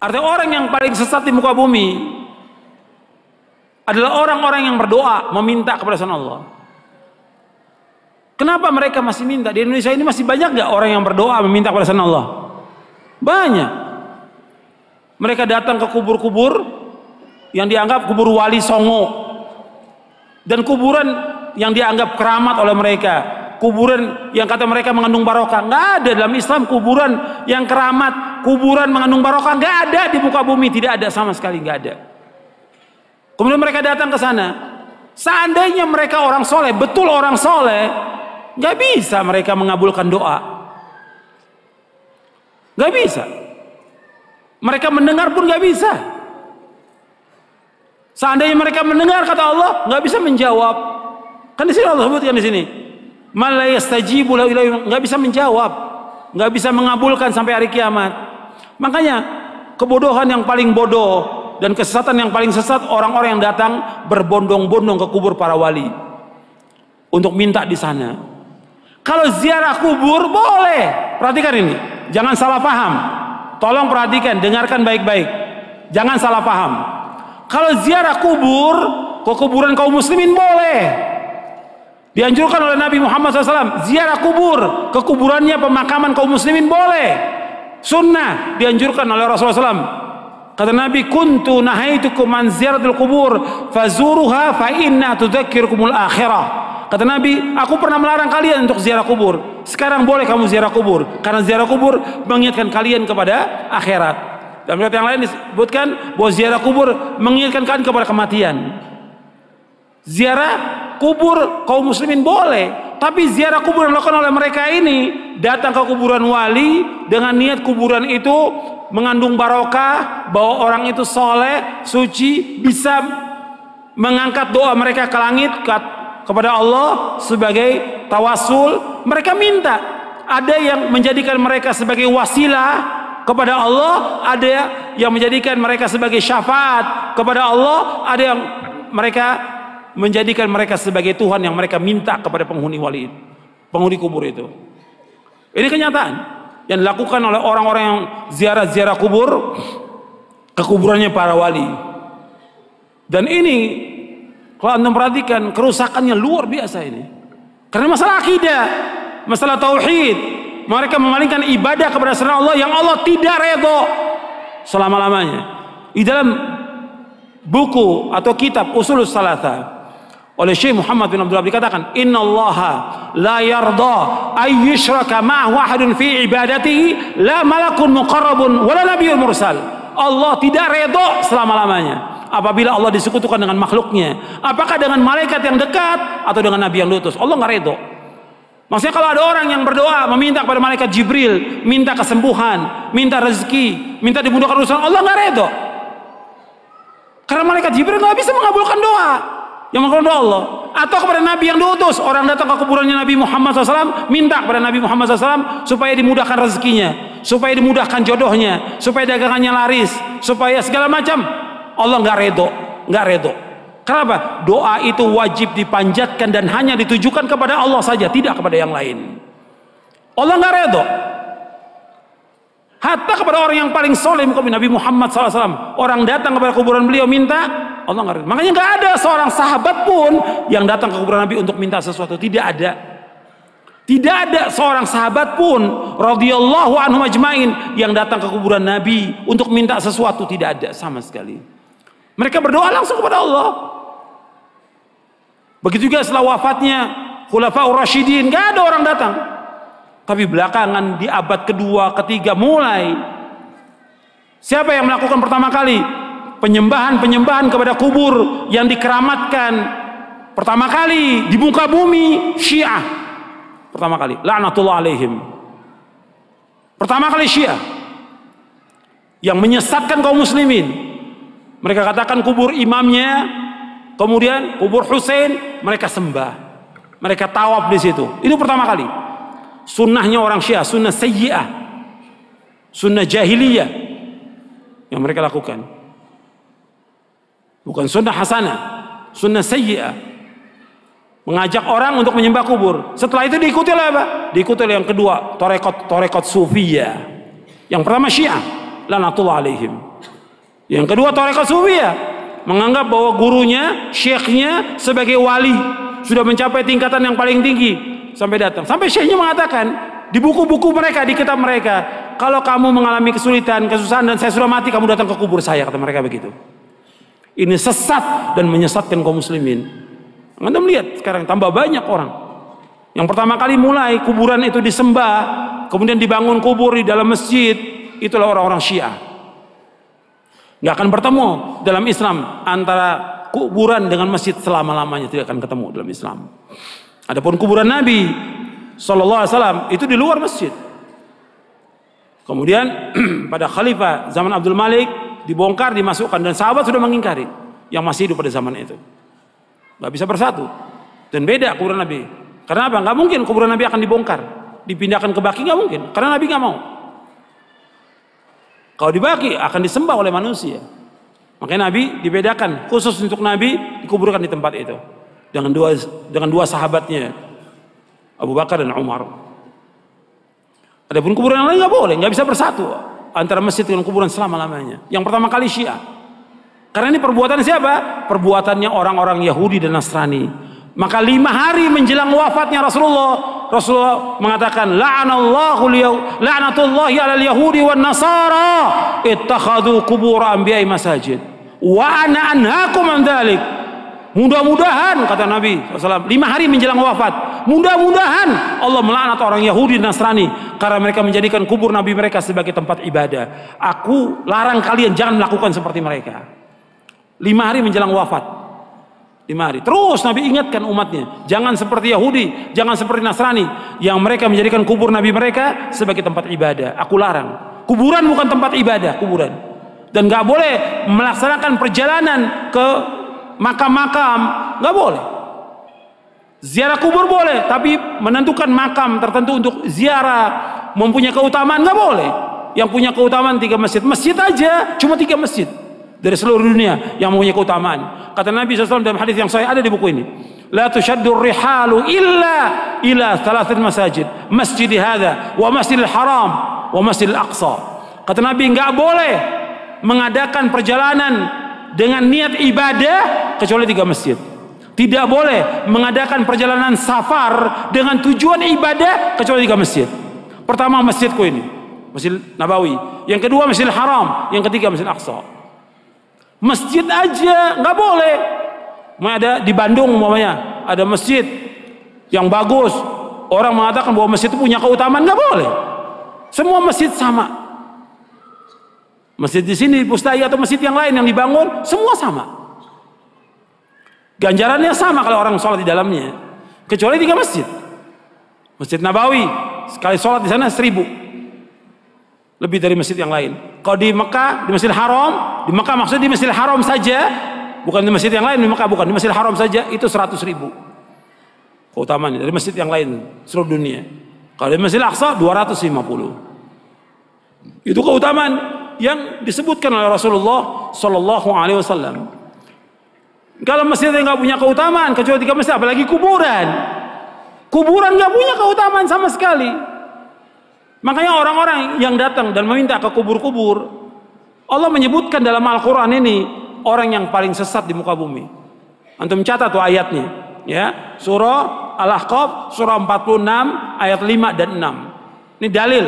Artinya orang yang paling sesat di muka bumi adalah orang-orang yang berdoa meminta kepada selain Allah. Kenapa mereka masih minta? Di Indonesia ini masih banyak nggak orang yang berdoa meminta kepada selain Allah? Banyak. Mereka datang ke kubur-kubur yang dianggap kubur wali songo, dan kuburan yang dianggap keramat oleh mereka, kuburan yang kata mereka mengandung barokah. Nggak ada dalam Islam kuburan yang keramat, kuburan mengandung barokah, nggak ada di muka bumi, tidak ada sama sekali, nggak ada. Kemudian mereka datang ke sana. Seandainya mereka orang soleh, betul orang soleh, nggak bisa mereka mengabulkan doa, nggak bisa. Mereka mendengar pun nggak bisa. Seandainya mereka mendengar kata Allah, nggak bisa menjawab. Kan di sini Allah sebutkan di sini, "Man la yastajibu lahu ila," nggak bisa menjawab, nggak bisa mengabulkan sampai hari kiamat. Makanya kebodohan yang paling bodoh dan kesesatan yang paling sesat orang-orang yang datang berbondong-bondong ke kubur para wali untuk minta di sana. Kalau ziarah kubur boleh, perhatikan ini, jangan salah paham. Tolong perhatikan, dengarkan baik-baik, jangan salah paham. Kalau ziarah kubur ke kuburan kaum muslimin boleh, dianjurkan oleh Nabi Muhammad SAW. Ziarah kubur ke kuburannya pemakaman kaum muslimin boleh, sunnah, dianjurkan oleh Rasulullah SAW. Kata Nabi, kuntu nahaitukum an ziyaratul kubur fazuruha fa inna tudzakirukumul akhirah. Kata Nabi, aku pernah melarang kalian untuk ziarah kubur. Sekarang boleh kamu ziarah kubur, karena ziarah kubur mengingatkan kalian kepada akhirat. Dalam riwayat yang lain disebutkan bahwa ziarah kubur mengingatkan kalian kepada kematian. Ziarah kubur kaum muslimin boleh, tapi ziarah kubur yang dilakukan oleh mereka ini, datang ke kuburan wali dengan niat kuburan itu mengandung barokah, bahwa orang itu soleh, suci, bisa mengangkat doa mereka ke langit, kepada Allah sebagai tawasul. Mereka minta, ada yang menjadikan mereka sebagai wasilah kepada Allah, ada yang menjadikan mereka sebagai syafaat kepada Allah, ada yang mereka menjadikan mereka sebagai Tuhan yang mereka minta kepada penghuni wali, penghuni kubur itu. Ini kenyataan yang dilakukan oleh orang-orang yang ziarah-ziarah kubur ke kuburannya para wali. Dan ini kalau anda perhatikan, kerusakannya luar biasa ini. Karena masalah akidah, masalah tauhid, mereka memalingkan ibadah kepada selain Allah yang Allah tidak redho selama-lamanya. Di dalam buku atau kitab Ushulus Tsalatsa oleh Syekh Muhammad bin Abdullah dikatakan, innallaha la yarda ay yushraka ma'ahu ahadun fi ibadatihi, la malakun muqarrabun wala nabiyyun mursal. Allah tidak redho selama-lamanya apabila Allah disekutukan dengan makhluknya, apakah dengan malaikat yang dekat atau dengan nabi yang diutus. Allah nggak redho. Maksudnya kalau ada orang yang berdoa meminta kepada malaikat Jibril, minta kesembuhan, minta rezeki, minta dimudahkan urusan, Allah nggak redho. Karena malaikat Jibril nggak bisa mengabulkan doa yang mengabulkan doa Allah. Atau kepada nabi yang diutus, orang datang ke kuburannya Nabi Muhammad SAW, minta kepada Nabi Muhammad SAW supaya dimudahkan rezekinya, supaya dimudahkan jodohnya, supaya dagangannya laris, supaya segala macam. Allah nggak redho, nggak redho. Kenapa? Doa itu wajib dipanjatkan dan hanya ditujukan kepada Allah saja, tidak kepada yang lain. Allah nggak redho. Hatta kepada orang yang paling soleh, Nabi Muhammad SAW, orang datang kepada kuburan beliau minta, Allah nggak redho. Makanya nggak ada seorang sahabat pun yang datang ke kuburan Nabi untuk minta sesuatu, tidak ada. Tidak ada seorang sahabat pun radhiyallahu anhum ajmain yang datang ke kuburan Nabi untuk minta sesuatu, tidak ada sama sekali. Mereka berdoa langsung kepada Allah. Begitu juga setelah wafatnya Khulafaur Rasyidin, gak ada orang datang. Tapi belakangan di abad kedua, ketiga mulai, siapa yang melakukan pertama kali penyembahan kepada kubur yang dikeramatkan pertama kali di muka bumi? Syiah. Pertama kali, laknatullah alaihim. Pertama kali Syiah yang menyesatkan kaum muslimin. Mereka katakan kubur imamnya, kemudian kubur Husain mereka sembah, mereka tawaf di situ. Itu pertama kali. Sunnahnya orang Syiah, sunnah sayyi'ah, sunnah jahiliyah yang mereka lakukan. Bukan sunnah hasanah, sunnah sayyi'ah. Mengajak orang untuk menyembah kubur. Setelah itu diikuti oleh apa? Diikuti oleh yang kedua, torekot sufiyah. Yang pertama Syiah, laknatullah alaihim. Yang kedua tarekat sufiyah, menganggap bahwa gurunya, syekhnya sebagai wali, sudah mencapai tingkatan yang paling tinggi sampai datang. Sampai syekhnya mengatakan di buku-buku mereka, di kitab mereka, kalau kamu mengalami kesulitan, kesusahan dan saya sudah mati, kamu datang ke kubur saya, kata mereka begitu. Ini sesat dan menyesatkan kaum muslimin. Anda melihat sekarang tambah banyak orang yang pertama kali mulai kuburan itu disembah, kemudian dibangun kubur di dalam masjid, itulah orang-orang Syiah. Nggak akan bertemu dalam Islam antara kuburan dengan masjid selama-lamanya, tidak akan ketemu dalam Islam. Adapun kuburan Nabi SAW itu di luar masjid. Kemudian pada khalifah zaman Abdul Malik dibongkar, dimasukkan, dan sahabat sudah mengingkari yang masih hidup pada zaman itu. Nggak bisa bersatu dan beda kuburan Nabi. Karena apa? Nggak mungkin kuburan Nabi akan dibongkar, dipindahkan ke Baqi, nggak mungkin. Karena Nabi nggak mau. Kalau di Baqi akan disembah oleh manusia. Makanya Nabi dibedakan khusus untuk Nabi, dikuburkan di tempat itu dengan dua sahabatnya, Abu Bakar dan Umar. Adapun kuburan yang lain nggak boleh, nggak bisa bersatu antara masjid dengan kuburan selama-lamanya. Yang pertama kali Syiah. Karena ini perbuatan siapa? Perbuatannya orang-orang Yahudi dan Nasrani. Maka 5 hari menjelang wafatnya Rasulullah mengatakan, la'natullahi 'alal yahudi wan nasara ittakhadhu qubur anbiya'i masajid wa ana anhaakum an dzalik. Mudah-mudahan, kata Nabi SAW, 5 hari menjelang wafat, mudah-mudahan Allah melaknat orang Yahudi dan Nasrani karena mereka menjadikan kubur Nabi mereka sebagai tempat ibadah. Aku larang kalian jangan melakukan seperti mereka. 5 hari menjelang wafat, 5 hari. Terus Nabi ingatkan umatnya, jangan seperti Yahudi, jangan seperti Nasrani yang mereka menjadikan kubur Nabi mereka sebagai tempat ibadah. Aku larang. Kuburan bukan tempat ibadah, kuburan. Dan gak boleh melaksanakan perjalanan ke makam-makam, nggak boleh. Ziarah kubur boleh, tapi menentukan makam tertentu untuk ziarah mempunyai keutamaan nggak boleh. Yang punya keutamaan 3 masjid, masjid aja cuma 3 masjid dari seluruh dunia yang mempunyai keutamaan. Kata Nabi SAW dalam hadis yang sahih, ada di buku ini, la tushaddur rihalu illa ila 3 masajid, masjid hadza wa masjidil haram wa masjidil aqsa. Kata Nabi, nggak boleh mengadakan perjalanan dengan niat ibadah kecuali 3 masjid. Tidak boleh mengadakan perjalanan safar dengan tujuan ibadah kecuali 3 masjid. Pertama masjidku ini, Masjid Nabawi. Yang kedua Masjidil Haram. Yang ketiga Masjid Aqsa. Masjid aja nggak boleh. Ada di Bandung umpamanya ada masjid yang bagus, orang mengatakan bahwa masjid itu punya keutamaan, nggak boleh. Semua masjid sama. Masjid di sini, di Pustai atau masjid yang lain yang dibangun, semua sama. Ganjarannya sama kalau orang sholat di dalamnya. Kecuali 3 masjid. Masjid Nabawi, sekali sholat di sana 1000. Lebih dari masjid yang lain. Kalau di Mekah, di Masjidil Haram, di Mekah maksudnya di Masjidil Haram saja, bukan di masjid yang lain, di Mekah bukan, di Masjidil Haram saja, itu 100.000. Keutamaannya dari masjid yang lain seluruh dunia. Kalau di Masjidil Aqsa 250. Itu keutamaan yang disebutkan oleh Rasulullah Sallallahu Alaihi Wasallam. Kalau masjid yang nggak punya keutamaan kecuali 3 masjid, apalagi kuburan. Kuburan nggak punya keutamaan sama sekali. Makanya orang-orang yang datang dan meminta ke kubur-kubur, Allah menyebutkan dalam Al-Quran ini orang yang paling sesat di muka bumi. Antum catat tuh ayatnya, ya. Surah Al-Ahqaf, surah 46 ayat 5 dan 6. Ini dalil